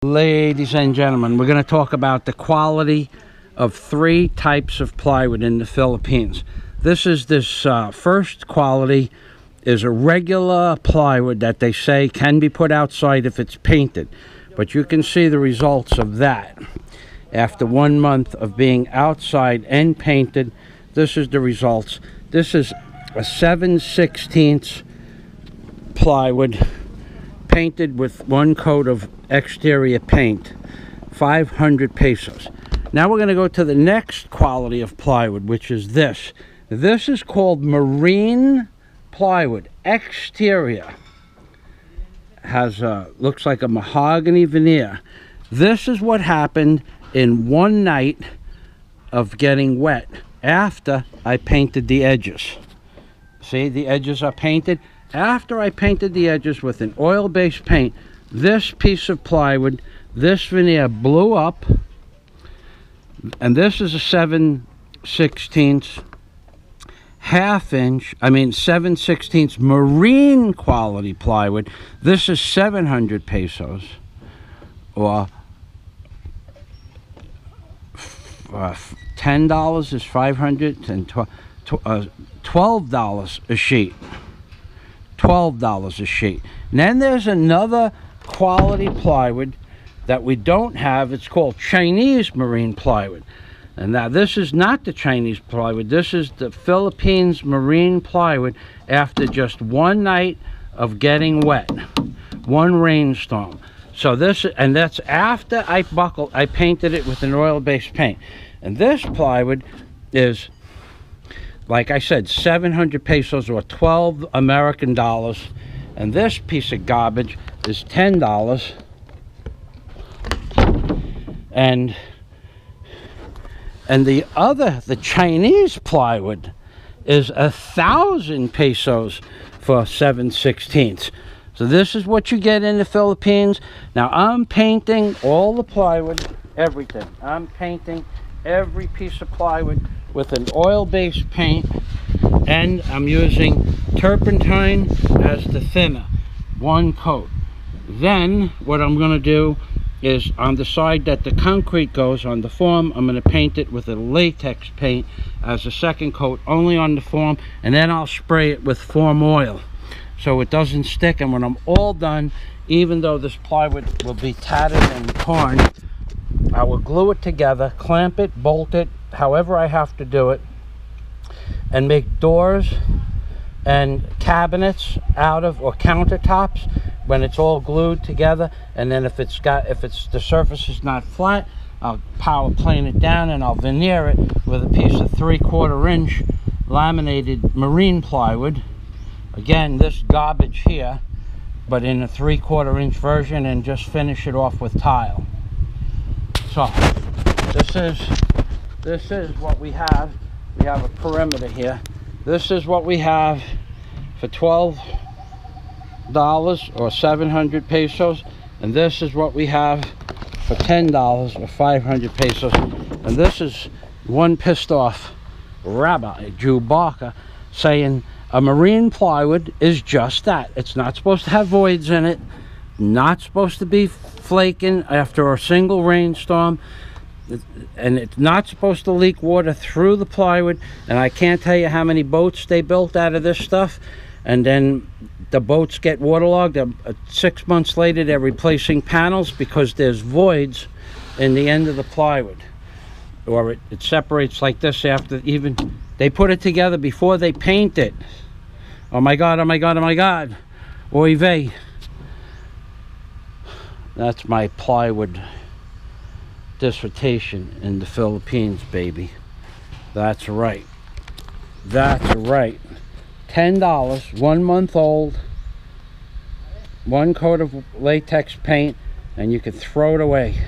Ladies and gentlemen, we're going to talk about the quality of 3 types of plywood in the Philippines. This first quality is a regular plywood that they say can be put outside if it's painted. But you can see the results of that. After 1 month of being outside and painted, this is the results. This is a 7/16 plywood painted with 1 coat of exterior paint, 500 pesos. Now we're going to go to the next quality of plywood, which is this. This is called marine plywood. Exterior has looks like a mahogany veneer. This is what happened in 1 night of getting wet after I painted the edges. See, the edges are painted. After I painted the edges with an oil-based paint, this piece of plywood, this veneer blew up, and this is a 7/16 7/16 marine quality plywood. This is 700 pesos, or $10 is 500, and $12 a sheet. $12 a sheet. And then there's another quality plywood that we don't have. It's called Chinese marine plywood. And now this is not the Chinese plywood. This is the Philippines marine plywood after just 1 night of getting wet, 1 rainstorm. So this, and that's after I painted it with an oil-based paint. And this plywood is, like I said, 700 pesos, or 12 American dollars. And this piece of garbage is $10. And the Chinese plywood is 1,000 pesos for 7/16. So this is what you get in the Philippines. Now I'm painting all the plywood, everything. I'm painting every piece of plywood with an oil-based paint, and I'm using turpentine as the thinner, 1 coat. Then what I'm going to do is, on the side that the concrete goes on the form, I'm going to paint it with a latex paint as a 2nd coat, only on the form, and then I'll spray it with form oil so it doesn't stick. And when I'm all done, even though this plywood will be tattered and torn, I will glue it together, clamp it, bolt it, however I have to do it, and make doors and cabinets out of, or countertops, when it's all glued together. And then if the surface is not flat, I'll power plane it down, and I'll veneer it with a piece of 3/4 inch laminated marine plywood. Again, this garbage here, but in a 3/4 inch version, and just finish it off with tile. So this is what we have. We have a perimeter here. This is what we have for $12 or 700 pesos, and this is what we have for $10 or 500 pesos. And this is one pissed off rabbi, Jew Barker, saying a marine plywood is just that. It's not supposed to have voids in it, not supposed to be flaking after a single rainstorm, and it's not supposed to leak water through the plywood. And I can't tell you how many boats they built out of this stuff, and then the boats get waterlogged. 6 months later, they're replacing panels because there's voids in the end of the plywood, or it separates like this after even they put it together before they paint it. Oh my God, oh my God, oh my God. Oy vey. That's my plywood dissertation in the Philippines, baby. That's right. That's right. $10, 1 month old, 1 coat of latex paint, and you could throw it away.